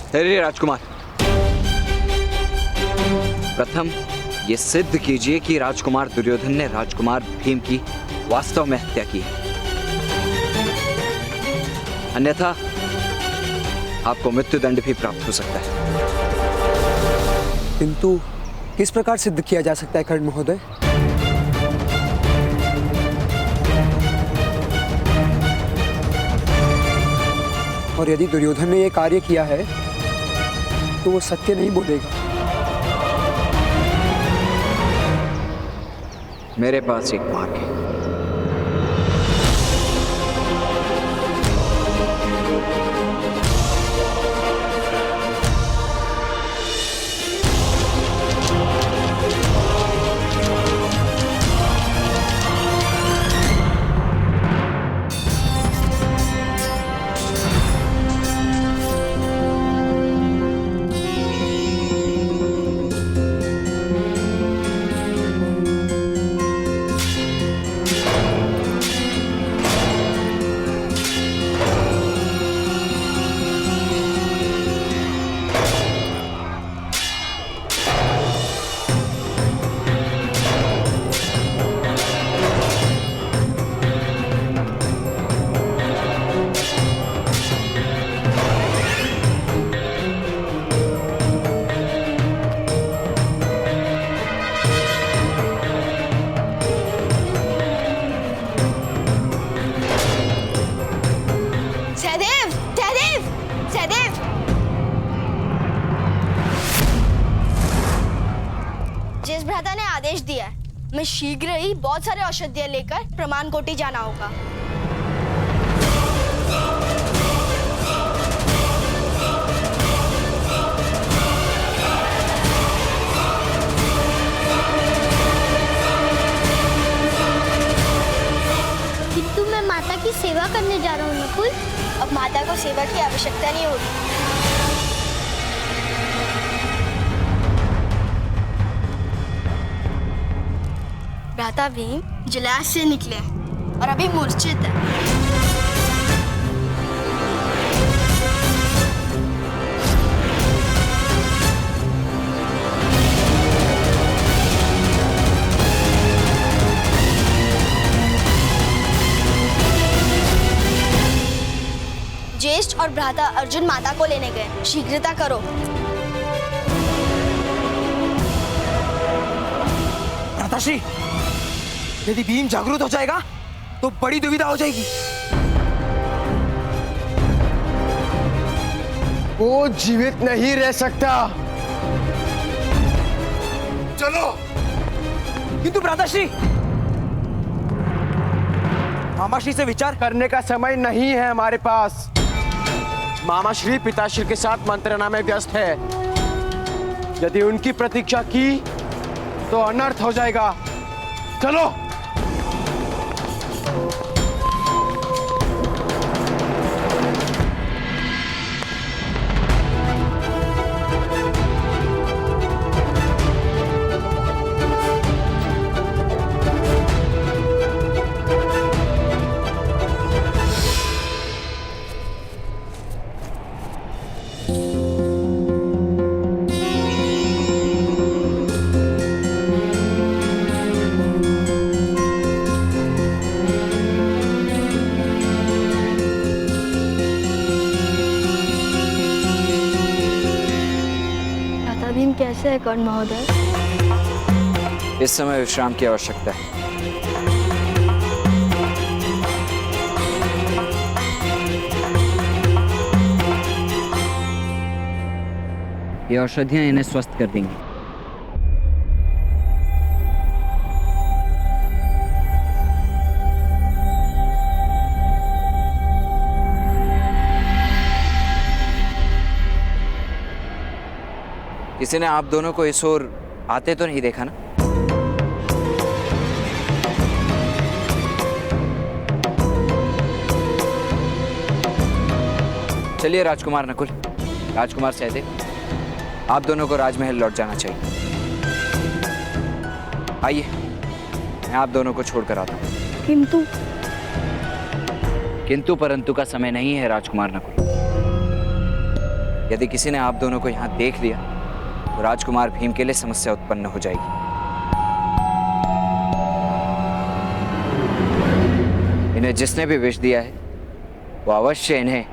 ठहरिए राजकुमार। प्रथम ये सिद्ध कीजिए कि राजकुमार दुर्योधन ने राजकुमार भीम की वास्तव में हत्या की है, अन्यथा आपको मृत्युदंड भी प्राप्त हो सकता है। किंतु किस प्रकार सिद्ध किया जा सकता है कर्ण महोदय? और यदि दुर्योधन ने यह कार्य किया है तो वो सत्य नहीं बोलेगा। मेरे पास एक मार्ग है। जिस भ्राता ने आदेश दिया है, मैं शीघ्र ही बहुत सारे औषधियां लेकर प्रमाण कोटि जाना होगा। किंतु मैं माता की सेवा करने जा रहा हूँ नकुल। अब माता को सेवा की आवश्यकता नहीं होगी। भ्राता भीम जलाशय से निकले और अभी मूर्छित है। ज्येष्ठ और भ्राता अर्जुन माता को लेने गए, शीघ्रता करो। भ्राताश्री, यदि भीम जागरूक हो जाएगा तो बड़ी दुविधा हो जाएगी। वो जीवित नहीं रह सकता। चलो। किंतु भ्राताश्री, मामाश्री से विचार करने का समय नहीं है हमारे पास। मामाश्री पिताश्री के साथ मंत्रणा में व्यस्त है। यदि उनकी प्रतीक्षा की तो अनर्थ हो जाएगा। चलो। कैसे है कर्ण महोदय? इस समय विश्राम की आवश्यकता है। ये औषधियां इन्हें स्वस्थ कर देंगी। किसी ने आप दोनों को इस ओर आते तो नहीं देखा ना? चलिए राजकुमार नकुल, राजकुमार सहदेव, आप दोनों को राजमहल लौट जाना चाहिए। आइए, मैं आप दोनों को छोड़कर आता हूँ। किंतु परंतु का समय नहीं है राजकुमार नकुल। यदि किसी ने आप दोनों को यहाँ देख लिया तो राजकुमार भीम के लिए समस्या उत्पन्न हो जाएगी। इन्हें जिसने भी विष दिया है वो अवश्य इन्हें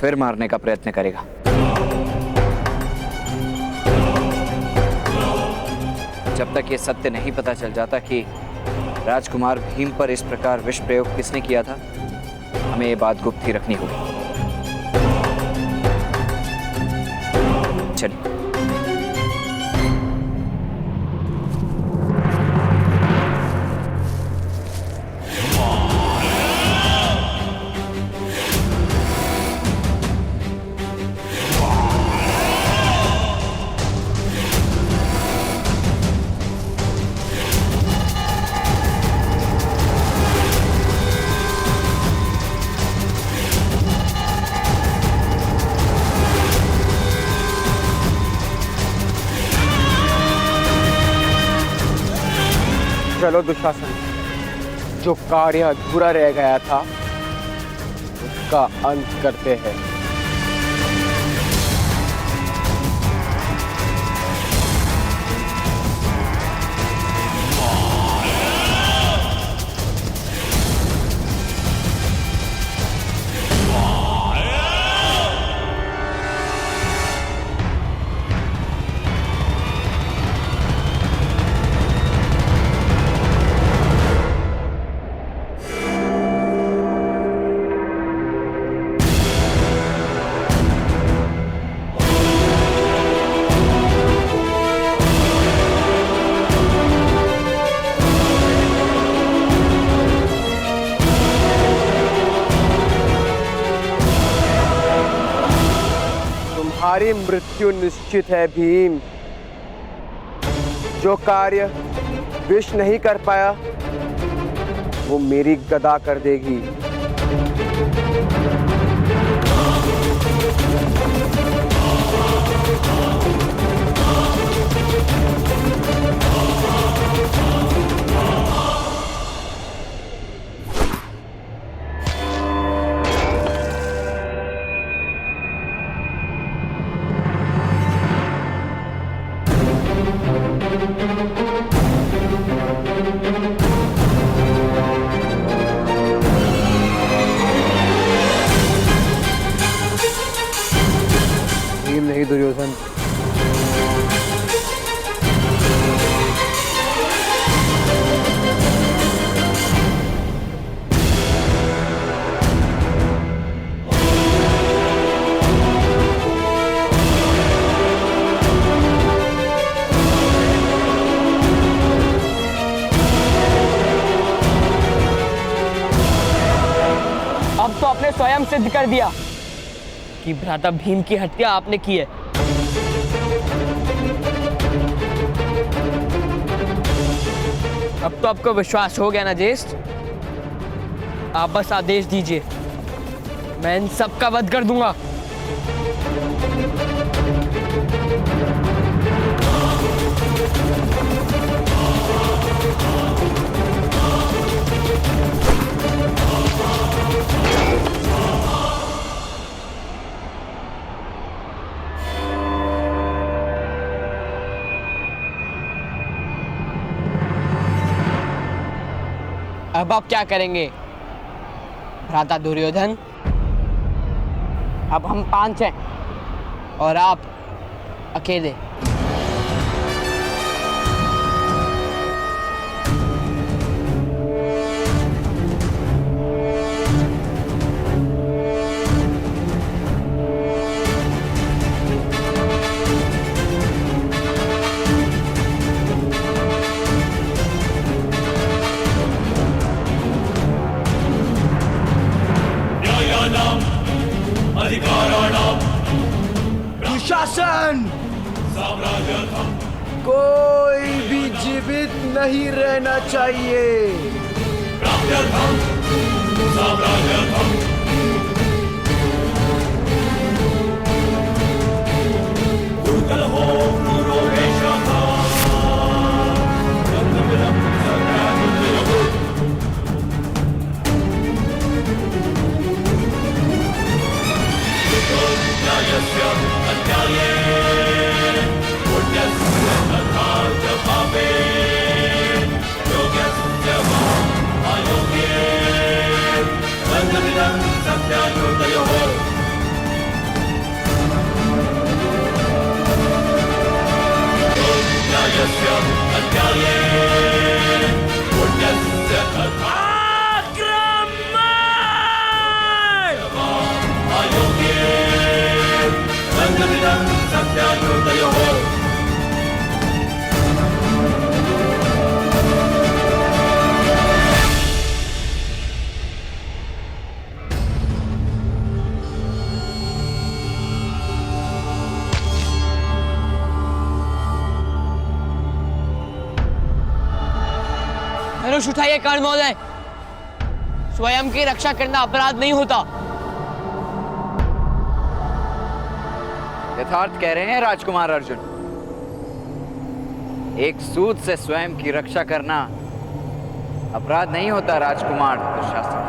फिर मारने का प्रयत्न करेगा। जब तक ये सत्य नहीं पता चल जाता कि राजकुमार भीम पर इस प्रकार विष प्रयोग किसने किया था, हमें ये बात गुप्त ही रखनी होगी। चलिए। चलो दुशासन, जो कार्य अधूरा रह गया था उसका अंत करते हैं। तुम्हारी मृत्यु निश्चित है भीम। जो कार्य विष नहीं कर पाया वो मेरी गदा कर देगी। भीम नहीं दुर्योधन। अब तो आपने स्वयं सिद्ध कर दिया कि भ्राता भीम की हत्या आपने की है। अब तो आपको विश्वास हो गया ना ज्येष्ठ? आप बस आदेश दीजिए, मैं इन सब का वध कर दूंगा। अब आप क्या करेंगे भ्राता दुर्योधन? अब हम 5 हैं और आप अकेले। दुशासन, कोई भी जीवित नहीं रहना चाहिए। न्यायस्य धनुष उठाइए कर्ण महोदय। स्वयं की रक्षा करना अपराध नहीं होता। यथार्थ कह रहे हैं राजकुमार अर्जुन। एक सूद से स्वयं की रक्षा करना अपराध नहीं होता राजकुमार दुशासन।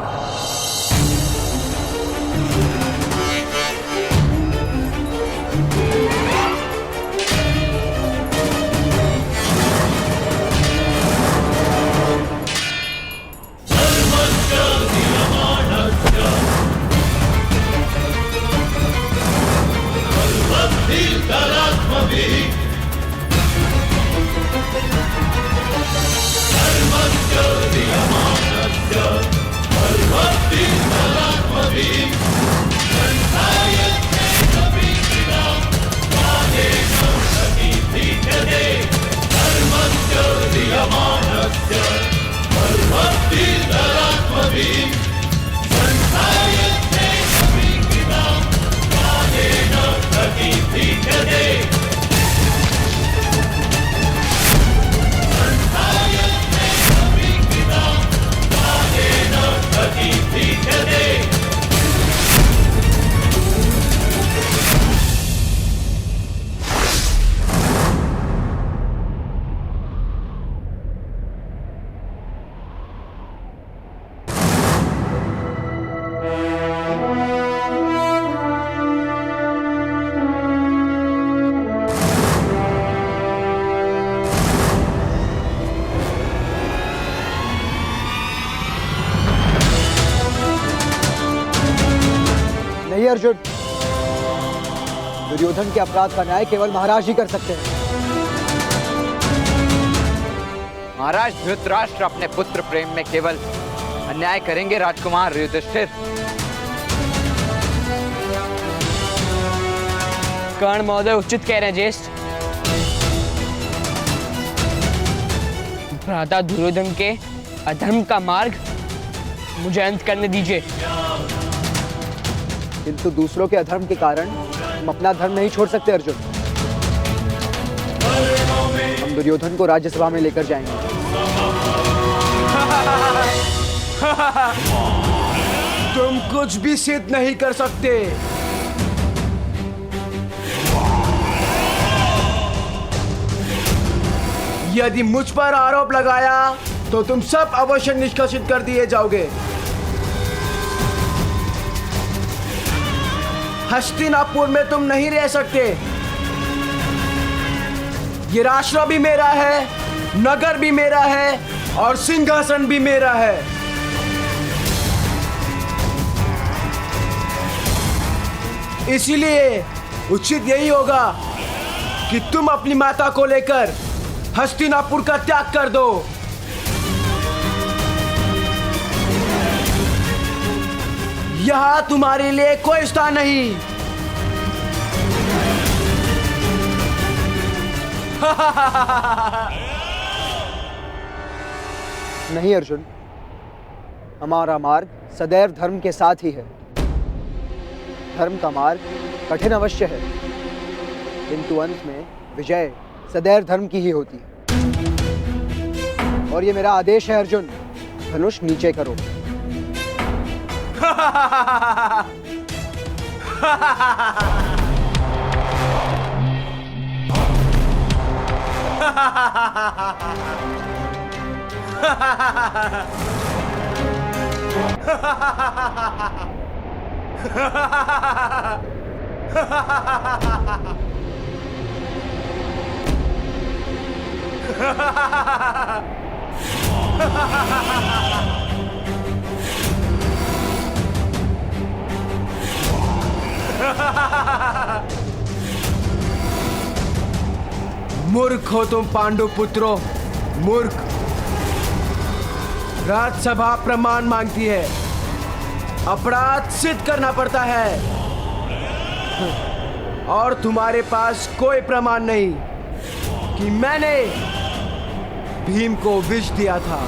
नहीं अर्जुन, दुर्योधन के अपराध का न्याय केवल महाराज ही कर सकते हैं। महाराज धृतराष्ट्र अपने पुत्र प्रेम में केवल अन्याय करेंगे राजकुमार युधिष्ठिर। कर्ण महोदय उचित कह रहे हैं ज्येष्ठ। भ्राता दुर्योधन के अधर्म का मार्ग मुझे अंत करने दीजिए। किंतु दूसरों के अधर्म के कारण हम अपना धर्म नहीं छोड़ सकते अर्जुन। हम दुर्योधन को राज्यसभा में लेकर जाएंगे। तुम कुछ भी सिद्ध नहीं कर सकते। यदि मुझ पर आरोप लगाया तो तुम सब अवश्य निष्कासित कर दिए जाओगे। हस्तिनापुर में तुम नहीं रह सकते। ये राष्ट्र भी मेरा है, नगर भी मेरा है और सिंहासन भी मेरा है। इसीलिए उचित यही होगा कि तुम अपनी माता को लेकर हस्तिनापुर का त्याग कर दो। यहां तुम्हारे लिए कोई स्थान नहीं। नहीं अर्जुन, हमारा मार्ग सदैव धर्म के साथ ही है। धर्म का मार्ग कठिन अवश्य है, किंतु अंत में विजय सदैव धर्म की ही होती है। और ये मेरा आदेश है अर्जुन, धनुष नीचे करो। मूर्ख हो तुम पांडु पुत्रों, मूर्ख। राज्यसभा प्रमाण मांगती है, अपराध सिद्ध करना पड़ता है। और तुम्हारे पास कोई प्रमाण नहीं कि मैंने भीम को विष दिया था।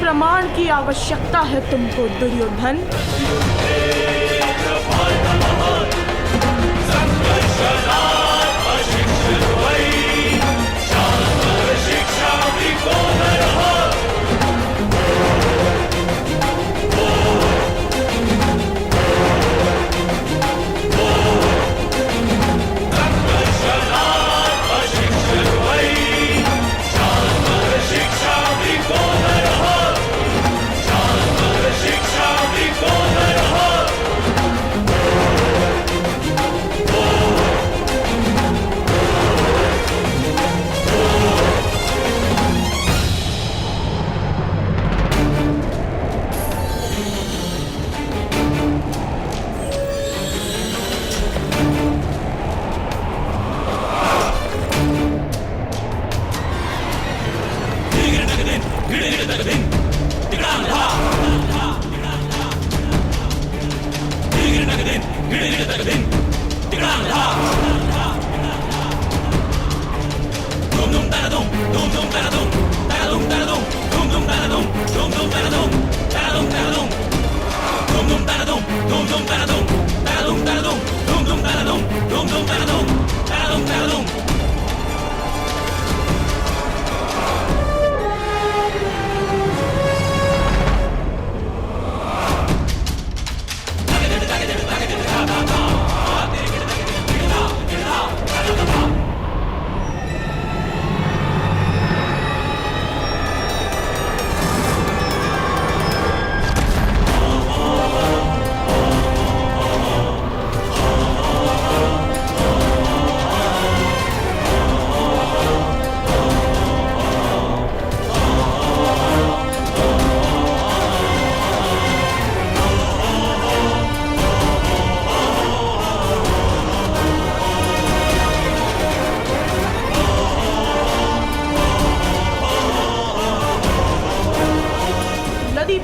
प्रमाण की आवश्यकता है तुमको दुर्योधन?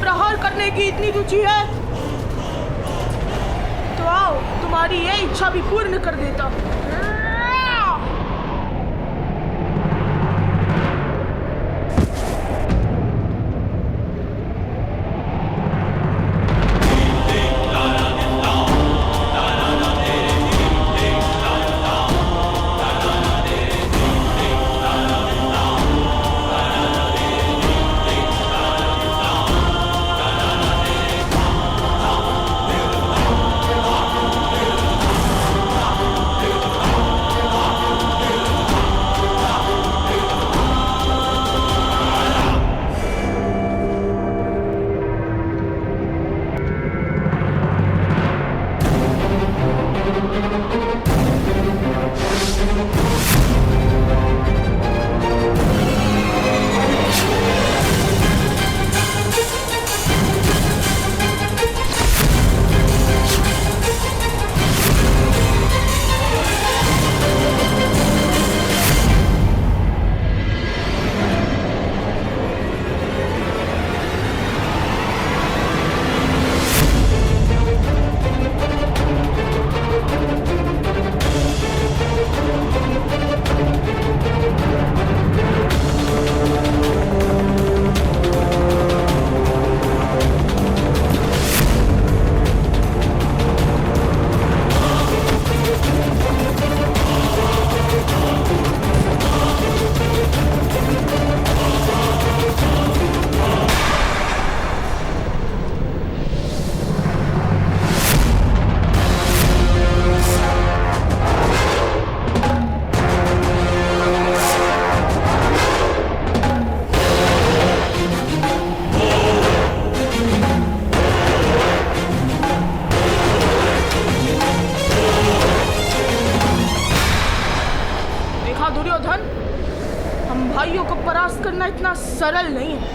प्रहार करने की इतनी रुचि है तो आओ, तुम्हारी ये इच्छा भी पूर्ण कर देता। सरल नहीं है।